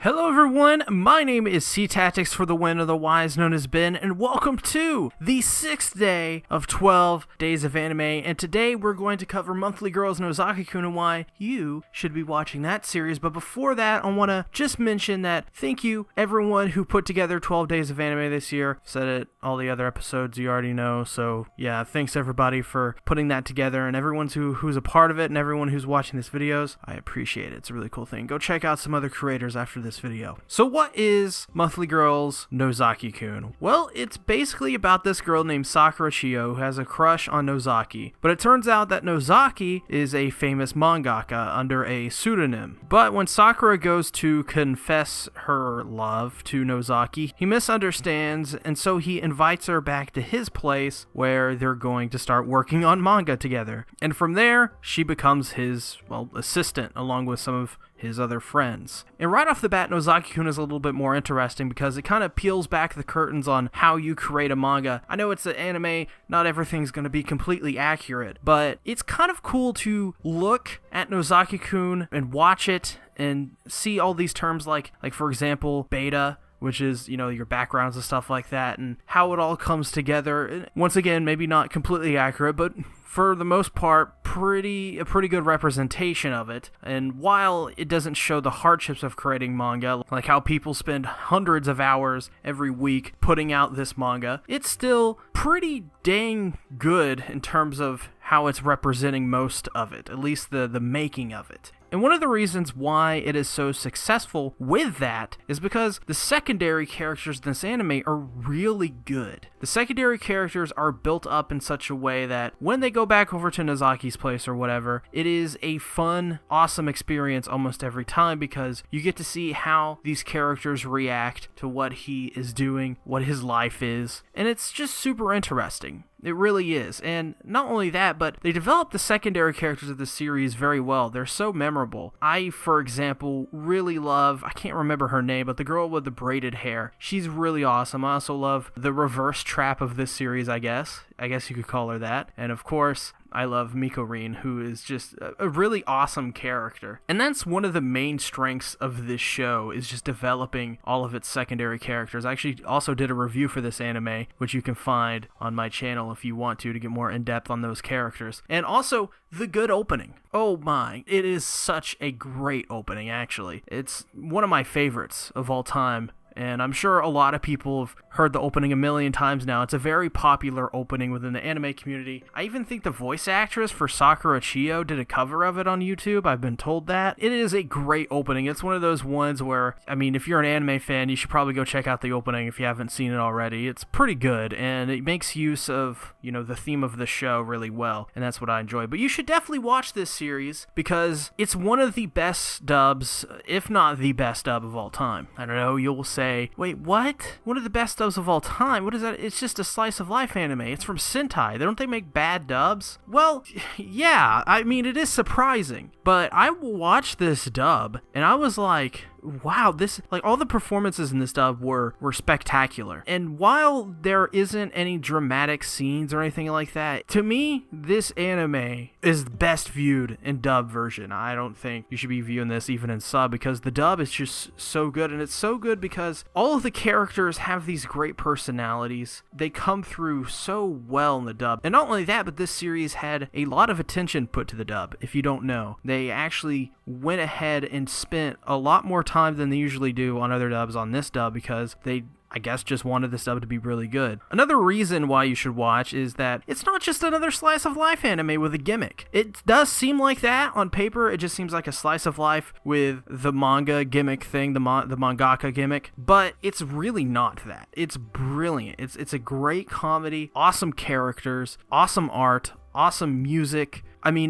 Hello everyone, my name is SeaTactics for the win, otherwise known as Ben, and welcome to the 6th day of 12 days of anime, and today we're going to cover Monthly Girls Nozaki-Kun and why you should be watching that series. But before that, I want to just mention that thank you everyone who put together 12 days of anime this year. Said it all the other episodes you already know, so yeah, thanks everybody for putting that together, and everyone who's a part of it, and everyone who's watching these videos. I appreciate it. It's a really cool thing. Go check out some other creators after this video. So what is Monthly Girls Nozaki-Kun? Well, it's basically about this girl named Sakura Chiyo who has a crush on Nozaki, but it turns out that Nozaki is a famous mangaka under a pseudonym. But when Sakura goes to confess her love to Nozaki, he misunderstands, and so he invites her back to his place where they're going to start working on manga together. And from there, she becomes his, assistant along with some of his other friends. And right off the bat, Nozaki-Kun is a little bit more interesting because it kind of peels back the curtains on how you create a manga. I know it's an anime, not everything's going to be completely accurate, but it's kind of cool to look at Nozaki-Kun and watch it and see all these terms like for example, beta, which is, your backgrounds and stuff like that, and how it all comes together. And once again, maybe not completely accurate, but for the most part, a pretty good representation of it. And while it doesn't show the hardships of creating manga, like how people spend hundreds of hours every week putting out this manga, it's still pretty dang good in terms of how it's representing most of it, at least the making of it. And one of the reasons why it is so successful with that is because the secondary characters in this anime are really good. The secondary characters are built up in such a way that when they go back over to Nozaki's place or whatever, it is a fun, awesome experience almost every time because you get to see how these characters react to what he is doing, what his life is, and it's just super interesting. It really is. And not only that, but they develop the secondary characters of the series very well. They're so memorable. I, for example, really love, I can't remember her name, but the girl with the braided hair. She's really awesome. I also love the reverse trap of this series, I guess. I guess you could call her that. And of course, I love Miko-rin, who is just a really awesome character. And that's one of the main strengths of this show, is just developing all of its secondary characters. I actually also did a review for this anime, which you can find on my channel if you want to get more in-depth on those characters. And also, the good opening. Oh my, it is such a great opening, actually. It's one of my favorites of all time. And I'm sure a lot of people have heard the opening a million times now. It's a very popular opening within the anime community. I even think the voice actress for Sakura Chiyo did a cover of it on YouTube. I've been told that. It is a great opening. It's one of those ones where, if you're an anime fan, you should probably go check out the opening if you haven't seen it already. It's pretty good, and it makes use of, the theme of the show really well, and that's what I enjoy. But you should definitely watch this series because it's one of the best dubs, if not the best dub of all time. I don't know, you'll say, wait, what? One of the best dubs of all time? What is that? It's just a slice of life anime. It's from Sentai. Don't they make bad dubs? Well, yeah, it is surprising, but I watched this dub and I was like, wow, all the performances in this dub were spectacular. And while there isn't any dramatic scenes or anything like that, to me, this anime is best viewed in dub version. I don't think you should be viewing this even in sub because the dub is just so good. And it's so good because all of the characters have these great personalities. They come through so well in the dub. And not only that, but this series had a lot of attention put to the dub. If you don't know, they actually went ahead and spent a lot more time than they usually do on other dubs on this dub because they, I guess, just wanted this dub to be really good. Another reason why you should watch is that it's not just another slice of life anime with a gimmick. It does seem like that on paper. It just seems like a slice of life with the manga gimmick thing, the mangaka gimmick, but it's really not that. It's brilliant. It's a great comedy, awesome characters, awesome art, awesome music.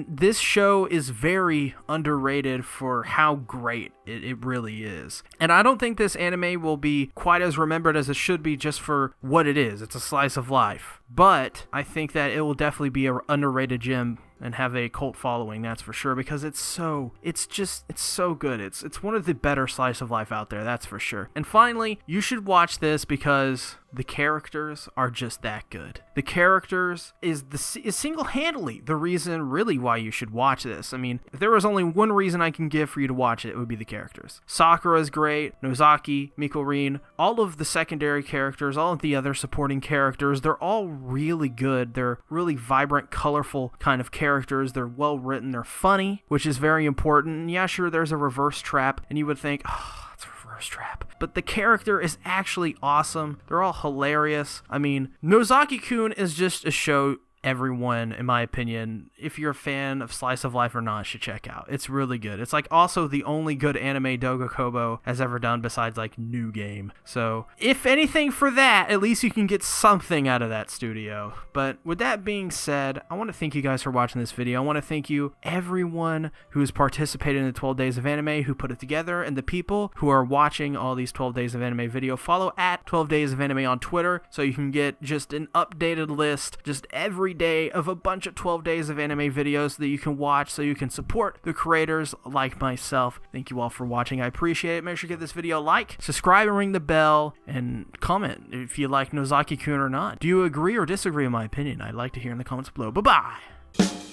This show is very underrated for how great it really is. And I don't think this anime will be quite as remembered as it should be just for what it is. It's a slice of life. But I think that it will definitely be an underrated gem and have a cult following, that's for sure, because it's so good. It's one of the better slice of life out there, that's for sure. And finally, you should watch this because the characters are just that good. The characters is single-handedly the reason really why you should watch this. I mean, if there was only one reason I can give for you to watch it, it would be the characters. Sakura is great, Nozaki, Mikorin, all of the secondary characters, all of the other supporting characters, they're all really good. They're really vibrant, colorful kind of characters. They're well written, they're funny, which is very important. And yeah, sure, there's a reverse trap, and you would think, oh, it's a reverse trap. But the character is actually awesome. They're all hilarious. I mean, Nozaki-Kun is just a show everyone, in my opinion, if you're a fan of slice of life or not, should check out. It's really good. It's like also the only good anime Doga Kobo has ever done besides like New Game. So if anything for that, at least you can get something out of that studio. But with that being said, I want to thank you guys for watching this video. I want to thank you everyone who has participated in the 12 Days of Anime, who put it together, and the people who are watching all these 12 Days of Anime video. Follow at 12 Days of Anime on Twitter so you can get just an updated list just every day of a bunch of 12 Days of Anime videos that you can watch so you can support the creators like myself. Thank you all for watching. I appreciate it. Make sure to give this video a like, subscribe and ring the bell, and comment if you like Nozaki-Kun or not. Do you agree or disagree in my opinion? I'd like to hear in the comments below. Bye-bye!